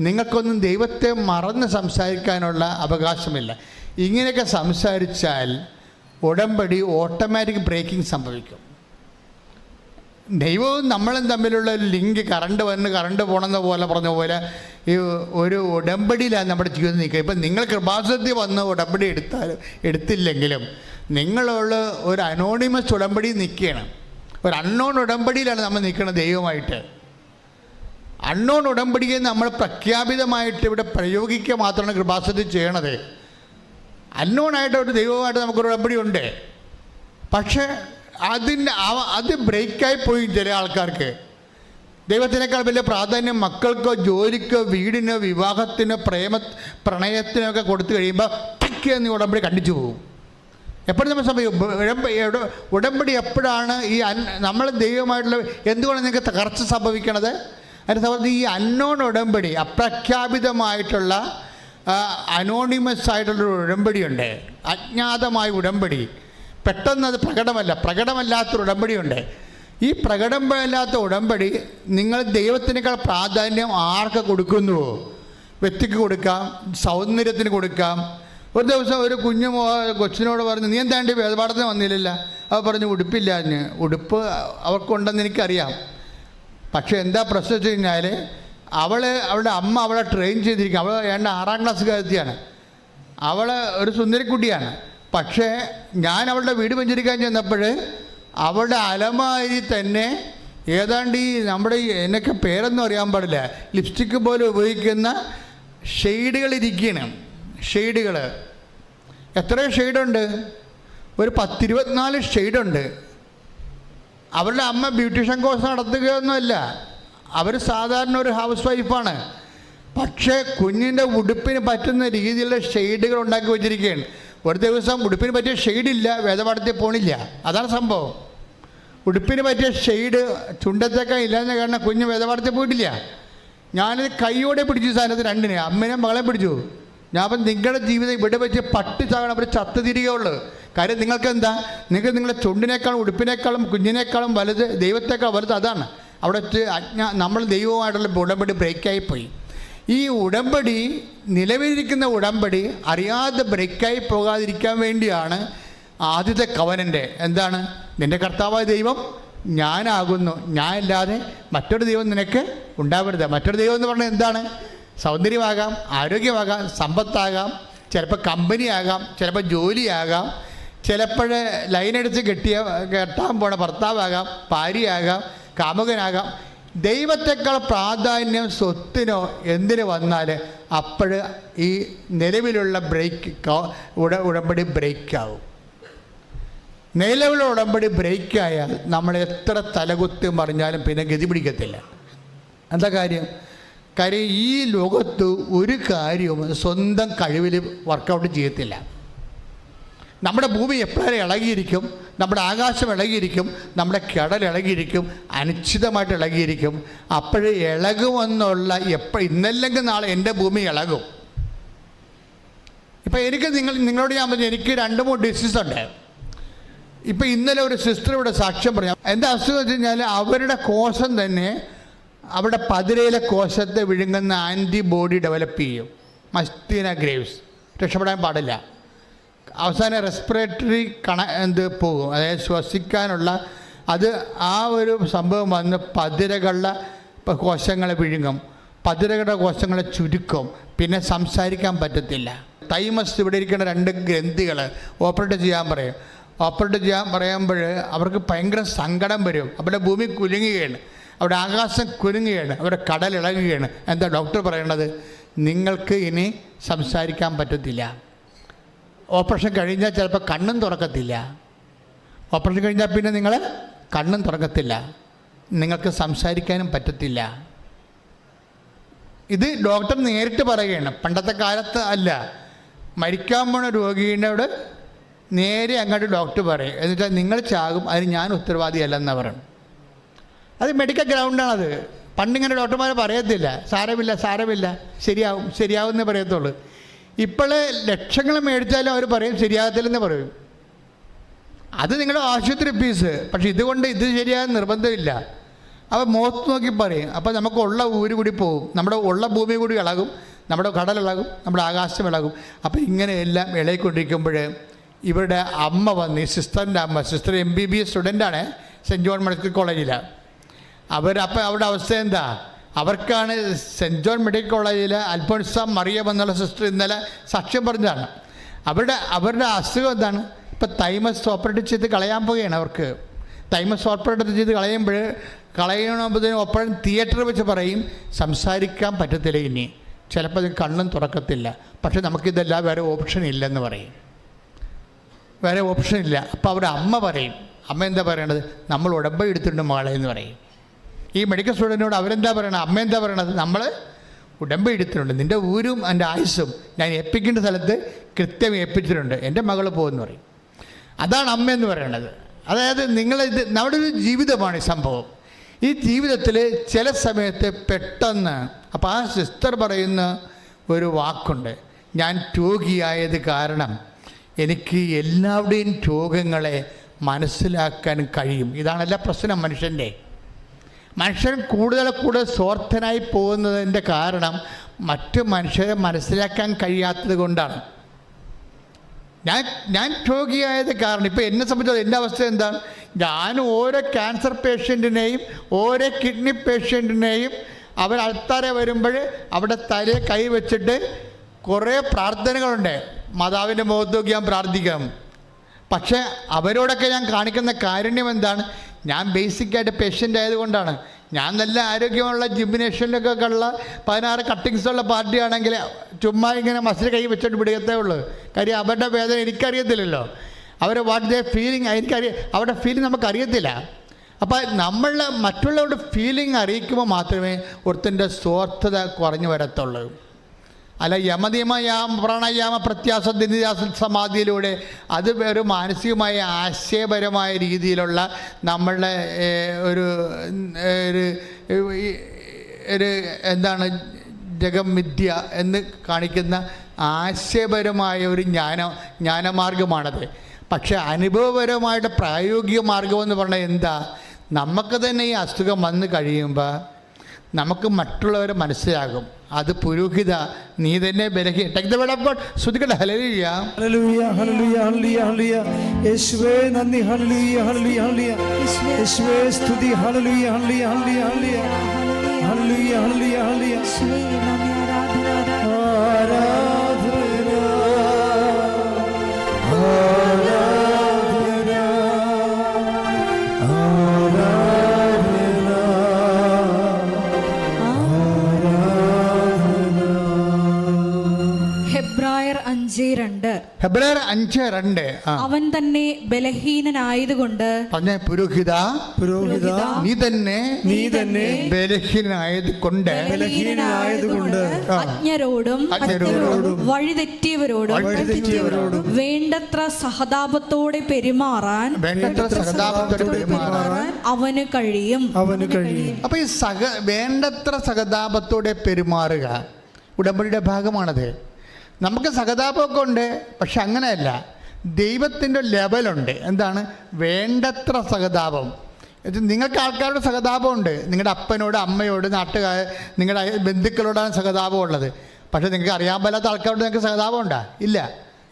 നിങ്ങൾക്കൊന്നും ദൈവത്തെ മറന്ന് സംസാരിക്കാനുള്ള അവകാശമില്ല. ഇങ്ങനെയൊക്കെ സംസാരിച്ചാൽ ഉടമ്പടി ഓട്ടോമാറ്റിക് ബ്രേക്കിംഗ് സംഭവിക്കും. ദൈവവും നമ്മളും തമ്മിലുള്ള ലിങ്ക് കറണ്ട് പോകണമെന്ന പോലെ പറഞ്ഞ പോലെ ഈ ഒരു ഉടമ്പടിയിലാണ് നമ്മുടെ ജീവിതം നിൽക്കുക. ഇപ്പം നിങ്ങൾ കൃപാസനത്തിൽ വന്ന് ഉടമ്പടി എടുത്തില്ലെങ്കിലും നിങ്ങളുള്ള ഒരു അനോണിമസ് ഉടമ്പടി നിൽക്കുകയാണ്. ഒരു അൺനോൺ ഉടമ്പടിയിലാണ് നമ്മൾ നിൽക്കുന്നത് ദൈവമായിട്ട്. അൺനോൺ ഉടമ്പടിയെ നമ്മൾ പ്രഖ്യാപിതമായിട്ട് ഇവിടെ പ്രയോഗിക്കുക മാത്രമാണ് കൃപാസനത്തിൽ ചെയ്യണത്. അൺനോണായിട്ട് ഒരു ദൈവമായിട്ട് നമുക്കൊരു ഉടമ്പടി ഉണ്ട്. പക്ഷേ അത് ബ്രേക്കായി പോയി ചില ആൾക്കാർക്ക്. ദൈവത്തിനേക്കാൾ വലിയ പ്രാധാന്യം മക്കൾക്കോ ജോലിക്കോ വീടിനോ വിവാഹത്തിനോ പ്രണയത്തിനോ ഒക്കെ കൊടുത്തു കഴിയുമ്പോൾ എന്ന് ഉടമ്പടി കണ്ടിച്ചു പോകും. എപ്പോഴും നമ്മൾ സംഭവിക്കും ഉടമ്പടി എപ്പോഴാണ് നമ്മൾ ദൈവമായിട്ടുള്ള എന്തുകൊണ്ട് നിങ്ങൾക്ക് തകർച്ച സംഭവിക്കണത്? അതിൻ്റെ സംബന്ധിച്ച് ഈ അൺനോൺ ഉടമ്പടി, അപ്രഖ്യാപിതമായിട്ടുള്ള അനോണിമസ് ആയിട്ടുള്ളൊരു ഉടമ്പടിയുണ്ട്, അജ്ഞാതമായ ഉടമ്പടി. പെട്ടെന്ന് അത് പ്രകടമല്ലാത്തൊരു ഉടമ്പടിയുണ്ട്. ഈ പ്രകടമല്ലാത്ത ഉടമ്പടി നിങ്ങൾ ദൈവത്തിനേക്കാൾ പ്രാധാന്യം ആർക്ക് കൊടുക്കുന്നുവോ, വ്യക്തിക്ക് കൊടുക്കാം, സൗന്ദര്യത്തിന് കൊടുക്കാം. ഒരു ദിവസം ഒരു കൊച്ചിനോട് പറഞ്ഞു, നീ എന്താണ്ട് വേദപാഠത്തിന് വന്നില്ലല്ലോ? അവ പറഞ്ഞു, ഉടുപ്പില്ല. ഉടുപ്പ് അവർക്കുണ്ടെന്ന് എനിക്കറിയാം. പക്ഷേ എന്താ പ്രശ്നം വെച്ച് കഴിഞ്ഞാൽ അവളുടെ അമ്മ അവളെ ട്രെയിൻ ചെയ്തിരിക്കുക. അവൾ ഏണ്ട 6ാം ക്ലാസ്സുകാരത്തിയാണ്. അവൾ ഒരു സുന്ദരിക്കുട്ടിയാണ്. പക്ഷേ ഞാൻ അവളുടെ വീട് വെഞ്ചരിക്കാൻ ചെന്നപ്പോൾ അവളുടെ അലമാരി തന്നെ ഏതാണ്ട് ഈ നമ്മുടെ എന്നൊക്കെ പേരൊന്നും അറിയാൻ പാടില്ല, ലിപ്സ്റ്റിക്ക് പോലെ ഉപയോഗിക്കുന്ന ഷെയ്ഡുകളിരിക്കുകയാണ്. ഷെയ്ഡുകൾ എത്ര ഷെയ്ഡുണ്ട്? ഒരു 10-24 ഷെയ്ഡുണ്ട്. അവരുടെ അമ്മ ബ്യൂട്ടീഷ്യൻ കോഴ്സ് നടത്തുകയൊന്നുമല്ല, അവർ സാധാരണ ഒരു ഹൗസ് വൈഫാണ്. പക്ഷേ കുഞ്ഞിൻ്റെ ഉടുപ്പിന് പറ്റുന്ന രീതിയിലുള്ള ഷെയ്ഡുകൾ ഉണ്ടാക്കി വെച്ചിരിക്കുകയാണ്. ഒരു ദിവസം ഉടുപ്പിന് പറ്റിയ ഷെയ്ഡില്ല, വേദപാഠത്തിൽ പോണില്ല. അതാണ് സംഭവം. ഉടുപ്പിന് പറ്റിയ ഷെയ്ഡ് ചുണ്ടത്തേക്കാൻ ഇല്ലാന്ന് കാരണം കുഞ്ഞ് വേദപാഠത്തിൽ പോയിട്ടില്ല. ഞാനിത് കൈയോടെ പിടിച്ചു സാധനത്തിൽ രണ്ടിനെ, അമ്മേനെ മകളെ പിടിച്ചു. ഞാൻ അപ്പം നിങ്ങളുടെ ജീവിതം ഇവിടെ വെച്ച് പട്ടി ചാകണം, അവർ ചത്ത് തിരികെയുള്ളൂ. കാര്യം നിങ്ങൾക്ക് എന്താ, നിങ്ങൾക്ക് നിങ്ങളുടെ ചുണ്ടിനേക്കാളും ഉടുപ്പിനേക്കാളും കുഞ്ഞിനേക്കാളും വലുത്, ദൈവത്തേക്കാൾ വലുത് അതാണ്. അവിടെ നമ്മൾ ദൈവവുമായിട്ടുള്ള ഉടമ്പടി ബ്രേക്കായിപ്പോയി. ഈ ഉടമ്പടി, നിലവിലിരിക്കുന്ന ഉടമ്പടി അറിയാതെ ബ്രേക്കായി പോകാതിരിക്കാൻ വേണ്ടിയാണ് ആദ്യത്തെ കവനൻ്റെ എന്താണ്, നിൻ്റെ കർത്താവായ ദൈവം ഞാനാകുന്നു, ഞാൻ ഇല്ലാതെ മറ്റൊരു ദൈവം നിനക്ക് ഉണ്ടാവരുത്. മറ്റൊരു ദൈവം എന്ന് പറഞ്ഞാൽ എന്താണ്? സൗന്ദര്യമാകാം, ആരോഗ്യമാകാം, സമ്പത്താകാം, ചിലപ്പോൾ കമ്പനിയാകാം, ചിലപ്പോൾ ജോലിയാകാം, ചിലപ്പോൾ ലൈനടിച്ച് കെട്ടാൻ പോണ ഭർത്താവാകാം, ഭാര്യയാകാം, കാമുകനാകാം. ദൈവത്തെക്കാൾ പ്രാധാന്യം സ്വത്തിനോ എന്തിനു വന്നാൽ അപ്പോൾ ഈ നിലവിലുള്ള ഉടമ്പടി ബ്രേക്കാവും. നിലവിലുള്ള ഉടമ്പടി ബ്രേക്കായാൽ നമ്മൾ എത്ര തലകുത്തി മറിഞ്ഞാലും പിന്നെ ഗതി പിടിക്കത്തില്ല. എന്താ കാര്യം? ഈ ലോകത്ത് ഒരു കാര്യവും സ്വന്തം കഴിവിൽ വർക്കൗട്ട് ചെയ്യത്തില്ല. നമ്മുടെ ഭൂമി എപ്പോഴും ഇളകിയിരിക്കും, നമ്മുടെ ആകാശം ഇളകിയിരിക്കും, നമ്മുടെ കടൽ ഇളകിയിരിക്കും, അനിശ്ചിതമായിട്ട് ഇളകിയിരിക്കും. അപ്പോഴേ ഇളകുമെന്നുള്ള ഇന്നല്ലെങ്കിൽ നാളെ എൻ്റെ ഭൂമി ഇളകും. ഇപ്പം എനിക്ക് നിങ്ങളോട് ഞാൻ പറഞ്ഞു, എനിക്ക് 2-3 ഡിസീസ് ഉണ്ട്. ഇപ്പം ഇന്നലെ ഒരു സിസ്റ്റർ ഇവിടെ സാക്ഷ്യം പറഞ്ഞു. എന്താ അസുഖം വെച്ച് കഴിഞ്ഞാൽ അവരുടെ കോശം തന്നെ അവിടെ പതിരയിലെ കോശത്തെ വിഴുങ്ങുന്ന ആൻറ്റിബോഡി ഡെവലപ്പ് ചെയ്യും. മസ്തീന ഗ്രേവ്സ് രക്ഷപ്പെടാൻ പാടില്ല. അവസാനം റെസ്പിറേറ്ററി പോകും, അതായത് ശ്വസിക്കാനുള്ള ആ ഒരു സംഭവം വന്ന് പതിരകളുടെ കോശങ്ങളെ വിഴുങ്ങും, പതിരകളുടെ കോശങ്ങളെ ചുരുക്കും, പിന്നെ സംസാരിക്കാൻ പറ്റത്തില്ല. തൈമസ് ഇവിടെ ഇരിക്കുന്ന 2 ഗ്രന്ഥികൾ ഓപ്പറേറ്റ് ചെയ്യാൻ പറയും. ഓപ്പറേറ്റ് ചെയ്യാൻ പറയുമ്പോൾ അവർക്ക് ഭയങ്കര സങ്കടം വരും. അവരുടെ ഭൂമി കുലുങ്ങുകയാണ്, അവിടെ ആകാശം കുലുങ്ങുകയാണ്, അവരുടെ കടൽ ഇളകുകയാണ്. എന്താ ഡോക്ടർ പറയണത്? നിങ്ങൾക്ക് ഇനി സംസാരിക്കാൻ പറ്റത്തില്ല. ഓപ്പറേഷൻ കഴിഞ്ഞാൽ ചിലപ്പോൾ കണ്ണും തുറക്കത്തില്ല. ഓപ്പറേഷൻ കഴിഞ്ഞാൽ പിന്നെ നിങ്ങൾ കണ്ണും തുറക്കത്തില്ല, നിങ്ങൾക്ക് സംസാരിക്കാനും പറ്റത്തില്ല. ഇത് ഡോക്ടർ നേരിട്ട് പറയുകയാണ്. പണ്ടത്തെ കാലത്ത് അല്ല, മരിക്കാൻ പോണ രോഗീനോട് നേരെ അങ്ങോട്ട് ഡോക്ടർ പറയും. എന്നിട്ട് നിങ്ങൾ ചാകും, അതിന് ഞാൻ ഉത്തരവാദിയല്ലെന്ന് പറയണം. അത് മെഡിക്കൽ ഗ്രൗണ്ടാണത്. പണ്ടിങ്ങനെ ഡോക്ടർമാർ പറയത്തില്ല, സാരമില്ല, ശരിയാവും എന്നേ പറയത്തുള്ളൂ. ഇപ്പോൾ ലക്ഷങ്ങൾ മേടിച്ചാലും അവർ പറയും ശരിയാകത്തില്ലെന്ന് പറയും. അത് നിങ്ങളുടെ ആശുപത്രി ഫീസ്. പക്ഷെ ഇതുകൊണ്ട് ഇത് ശരിയാകാൻ നിർബന്ധമില്ല. അപ്പോൾ മുഖത്ത് നോക്കി പറയും. അപ്പോൾ നമുക്കുള്ള ഊര് കൂടി പോകും, നമ്മുടെ ഉള്ള ഭൂമി കൂടി ഇളകും, നമ്മുടെ കടൽ ഇളകും, നമ്മുടെ ആകാശം ഇളകും. അപ്പോൾ ഇങ്ങനെയെല്ലാം ഇളകിക്കൊണ്ടിരിക്കുമ്പോൾ ഇവരുടെ അമ്മ വന്ന്, ഈ സിസ്റ്ററിൻ്റെ അമ്മ, സിസ്റ്റർ MBBS സ്റ്റുഡൻ്റാണ് സെൻറ്റ് ജോൺ മെഡിക്കൽ കോളേജിൽ. അപ്പോൾ അവരുടെ അവസ്ഥ എന്താ? അവർക്കാണ് സെൻറ്റ് ജോൺ മെഡിക്കൽ കോളേജിൽ അൽഫോൻസ മറിയം എന്നുള്ള സിസ്റ്റർ ഇന്നലെ സാക്ഷ്യം പറഞ്ഞതാണ്. അവരുടെ അസുഖം എന്താണ്? ഇപ്പം തൈമസ് ഓപ്പറേറ്റ് ചെയ്ത് കളയാൻ പോവുകയാണ്. അവർക്ക് തൈമസ് ഓപ്പറേറ്റ് ചെയ്ത് കളയണപ്പോഴത്തേനും ഒപ്പം തിയേറ്ററിൽ വെച്ച് പറയും സംസാരിക്കാൻ പറ്റത്തില്ല, ഇനി ചിലപ്പോൾ അത് കണ്ണും തുറക്കത്തില്ല, പക്ഷെ നമുക്കിതെല്ലാം വേറെ ഓപ്ഷൻ ഇല്ലെന്ന് പറയും. വേറെ ഓപ്ഷൻ ഇല്ല. അപ്പോൾ അവരുടെ അമ്മ പറയും, അമ്മ എന്താ പറയണത്? നമ്മൾ ഉടമ്പടി എടുത്തിട്ടുണ്ട് മകളെ എന്ന് പറയും. ഈ മെഡിക്കൽ സ്റ്റുഡൻറ്റിനോട് അവരെന്താ പറയണത്? അമ്മ എന്താ പറയണത്? നമ്മൾ ഉടമ്പടി എടുത്തിട്ടുണ്ട്, നിൻ്റെ ഊരും എൻ്റെ ആയുസ്സും ഞാൻ ഏൽപ്പിക്കേണ്ട സ്ഥലത്ത് കൃത്യം ഏൽപ്പിച്ചിട്ടുണ്ട്, എൻ്റെ മകൾ പോകുമെന്ന് പറയും. അതാണ് അമ്മ എന്ന് പറയണത്. അതായത് നമ്മുടെ ഒരു ജീവിതമാണ് ഈ സംഭവം. ഈ ജീവിതത്തിൽ ചില സമയത്ത് പെട്ടെന്ന്, അപ്പോൾ ആ സിസ്റ്റർ പറയുന്ന ഒരു വാക്കുണ്ട്, ഞാൻ രോഗിയായത് കാരണം എനിക്ക് എല്ലാവരുടെയും രോഗങ്ങളെ മനസ്സിലാക്കാൻ കഴിയും. ഇതാണല്ല പ്രശ്നം. മനുഷ്യൻ കൂടുതൽ സ്വാർത്ഥനായി പോകുന്നതിൻ്റെ കാരണം മറ്റു മനുഷ്യരെ മനസ്സിലാക്കാൻ കഴിയാത്തത് കൊണ്ടാണ്. ഞാൻ രോഗിയായത് കാരണം, ഇപ്പോൾ എന്നെ സംബന്ധിച്ചത് എൻ്റെ അവസ്ഥ എന്താണ്? ഞാൻ ഓരോ ക്യാൻസർ പേഷ്യൻറ്റിനെയും ഓരോ കിഡ്നി പേഷ്യൻറ്റിനെയും അവർ അൾത്താരെ വരുമ്പോൾ അവിടെ തലയെ കൈ വെച്ചിട്ട് കുറേ പ്രാർത്ഥനകളുണ്ട്. മാതാവിൻ്റെ മുഖത്ത് നോക്കി ഞാൻ പ്രാർത്ഥിക്കണം. പക്ഷേ അവരോടൊക്കെ ഞാൻ കാണിക്കുന്ന കാരുണ്യം എന്താണ്? ഞാൻ ബേസിക്കായിട്ട് പേഷ്യൻ്റ് ആയതുകൊണ്ടാണ്. ഞാൻ നല്ല ആരോഗ്യമുള്ള ജിംനേഷ്യനിലൊക്കെ ഉള്ള 16 കട്ടിങ്സുള്ള പാർട്ടിയാണെങ്കിൽ ചുമ്മാ ഇങ്ങനെ മസിൽ കൈ വെച്ചോണ്ട് പിടിക്കത്തേ ഉള്ളൂ. കാര്യം അവരുടെ വേദന എനിക്കറിയത്തില്ലല്ലോ. അവർ വാട്ട് ദേ ഫീലിംഗ് അവരുടെ ഫീലിംഗ് നമുക്കറിയത്തില്ല. അപ്പോൾ നമ്മൾ മറ്റുള്ളവരുടെ ഫീലിംഗ് അറിയിക്കുമ്പോൾ മാത്രമേ ഒരുത്തൻ്റെ സ്വാർത്ഥത കുറഞ്ഞു വരത്തുള്ളൂ. അല്ല യമനിയമയാം പ്രാണായാമ പ്രത്യാസ ദിനിയാസ സമാധിയിലൂടെ അത് ഒരു മാനസികമായ ആശയപരമായ രീതിയിലുള്ള നമ്മളുടെ ഒരു എന്താണ് ജഗമിഥ്യ എന്ന് കാണിക്കുന്ന ആശയപരമായ ഒരു ജ്ഞാനമാർഗമാണത്. പക്ഷെ അനുഭവപരമായിട്ട് പ്രായോഗിക മാർഗമെന്ന് പറഞ്ഞാൽ എന്താ? നമുക്ക് തന്നെ ഈ അസുഖം വന്നു കഴിയുമ്പോൾ നമുക്ക് മറ്റുള്ളവരെ മനസ്സിലാകും. അത് പുരോഹിത നീ തന്നെ ശ്രദ്ധിക്കട്ടെ. ഹല്ലേലൂയ ഹല്ലേലൂയ ഹല്ലേലൂയ ഹല്ലേലൂയ യേശുവേ നന്ദി. ഹല്ലേലൂയ ഹല്ലേലൂയ ഹല്ലേലൂയ യേശുവേ സ്തുതി. Hallelujah hallelujah hallelujah hallelujah hallelujah ഹല്ലേലൂയ ഹെബ്രായർ 5:2 അവൻ തന്നെ ബലഹീനനായതുകൊണ്ട് പറഞ്ഞ പുരോഹിത നീ തന്നെ ബലഹീനനായതുകൊണ്ട് അജ്ഞരോടും വഴിതെറ്റിയവരോടും വേണ്ടത്ര സഹതാപത്തോടെ പെരുമാറാൻ അവന് കഴിയും. അപ്പൊ ഈ വേണ്ടത്ര സഹതാപത്തോടെ പെരുമാറുക ഉടമ്പടിയുടെ ഭാഗമാണത്. നമുക്ക് സഹതാപമൊക്കെ ഉണ്ട്, പക്ഷെ അങ്ങനെയല്ല. ദൈവത്തിൻ്റെ ലെവലുണ്ട്. എന്താണ്? വേണ്ടത്ര സഹതാപം. നിങ്ങൾക്ക് ആൾക്കാരുടെ സഹതാപമുണ്ട്. നിങ്ങളുടെ അപ്പനോട്, അമ്മയോട്, നാട്ടുകാർ, നിങ്ങളുടെ ബന്ധുക്കളോടാണ് സഹതാപം ഉള്ളത്. പക്ഷേ നിങ്ങൾക്ക് അറിയാൻ പറ്റാത്ത ആൾക്കാരോട് നിങ്ങൾക്ക് സഹതാപം ഉണ്ടാ? ഇല്ല.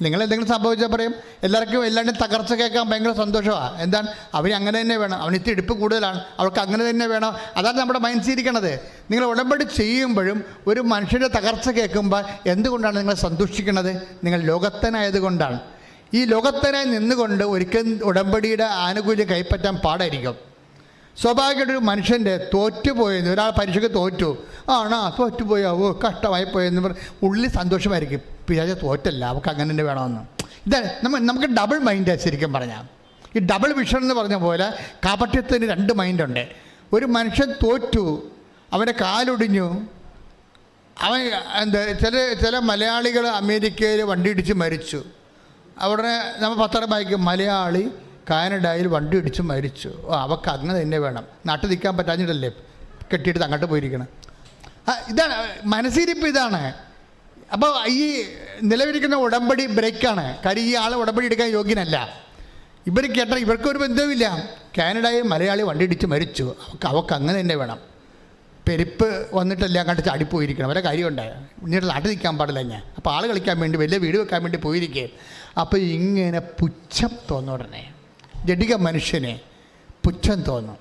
നിങ്ങൾ എന്തെങ്കിലും സംഭവിച്ചാൽ പറയും എല്ലാവർക്കും എല്ലാവരുടെയും തകർച്ച കേൾക്കാൻ ഭയങ്കര സന്തോഷമാണ്. എന്താണ്? അവന് അങ്ങനെ തന്നെ വേണം, അവന് ഇത്തിരി ഇടുപ്പ് കൂടുതലാണ്, അവൾക്ക് അങ്ങനെ തന്നെ വേണം. അതാണ് നമ്മുടെ മൈൻഡ് ഇരിക്കണത്. നിങ്ങൾ ഉടമ്പടി ചെയ്യുമ്പോഴും ഒരു മനുഷ്യൻ്റെ തകർച്ച കേൾക്കുമ്പോൾ എന്തുകൊണ്ടാണ് നിങ്ങൾ സന്തോഷിക്കുന്നത്? നിങ്ങൾ ലോകത്തനായതുകൊണ്ടാണ്. ഈ ലോകത്തനായി നിന്നുകൊണ്ട് ഒരിക്കലും ഉടമ്പടിയുടെ ആനുകൂല്യം കൈപ്പറ്റാൻ പാടായിരിക്കും. സ്വാഭാവികമായിട്ടൊരു മനുഷ്യൻ്റെ തോറ്റുപോയെന്ന്, ഒരാൾ പരീക്ഷയ്ക്ക് തോറ്റു, തോറ്റുപോയാവോ കഷ്ടമായി പോയെന്ന് പറഞ്ഞ് ഉള്ളിൽ സന്തോഷമായിരിക്കും. പിതാജ തോറ്റല്ല, അവൾക്ക് അങ്ങനെ തന്നെ വേണമെന്ന്. ഇതാണ് നമുക്ക് ഡബിൾ മൈൻഡ്. ശരിക്കും പറഞ്ഞാൽ ഈ ഡബിൾ വിഷൻ എന്ന് പറഞ്ഞ പോലെ കാപട്യത്തിന് 2 മൈൻഡുണ്ട്. ഒരു മനുഷ്യൻ തോറ്റു, അവൻ്റെ കാലൊടിഞ്ഞു, അവൻ ചില മലയാളികൾ അമേരിക്കയിൽ വണ്ടി ഇടിച്ച് മരിച്ചു. അവിടെ നമ്മൾ പത്രം വായിക്കും, മലയാളി കാനഡയിൽ വണ്ടി ഇടിച്ച് മരിച്ചു. അവൾക്ക് അങ്ങനെ തന്നെ വേണം, നാട്ടിൽ നിൽക്കാൻ പറ്റാഞ്ഞിട്ടല്ലേ കെട്ടിയെടുത്ത് അങ്ങോട്ട് പോയിരിക്കണം. ഇതാണ് മനസ്സിരിപ്പ്. ഇതാണ്. അപ്പോൾ ഈ നിലവിലിരിക്കുന്ന ഉടമ്പടി ബ്രേക്കാണ്. കാര്യം ഈ ആൾ ഉടമ്പടി എടുക്കാൻ യോഗ്യനല്ല. ഇവർ കേട്ടാൽ ഇവർക്കൊരു ബന്ധവുമില്ല. കാനഡയിൽ മലയാളി വണ്ടി ഇടിച്ച് മരിച്ചു, അവൾക്ക് അങ്ങനെ തന്നെ വേണം. പെരുപ്പ് വന്നിട്ടല്ല അങ്ങോട്ട് ചാടിപ്പോയിരിക്കണം. അവരെ കാര്യമുണ്ടായ പിന്നീട് നാട്ടിൽ നിൽക്കാൻ പാടില്ല. ഞാൻ അപ്പോൾ ആൾ കളിക്കാൻ വേണ്ടി വലിയ വീട് വെക്കാൻ വേണ്ടി പോയിരിക്കുക. അപ്പോൾ ഇങ്ങനെ പുച്ഛം തോന്നുടനെ ജഡിക മനുഷ്യനെ പുച്ഛം തോന്നും.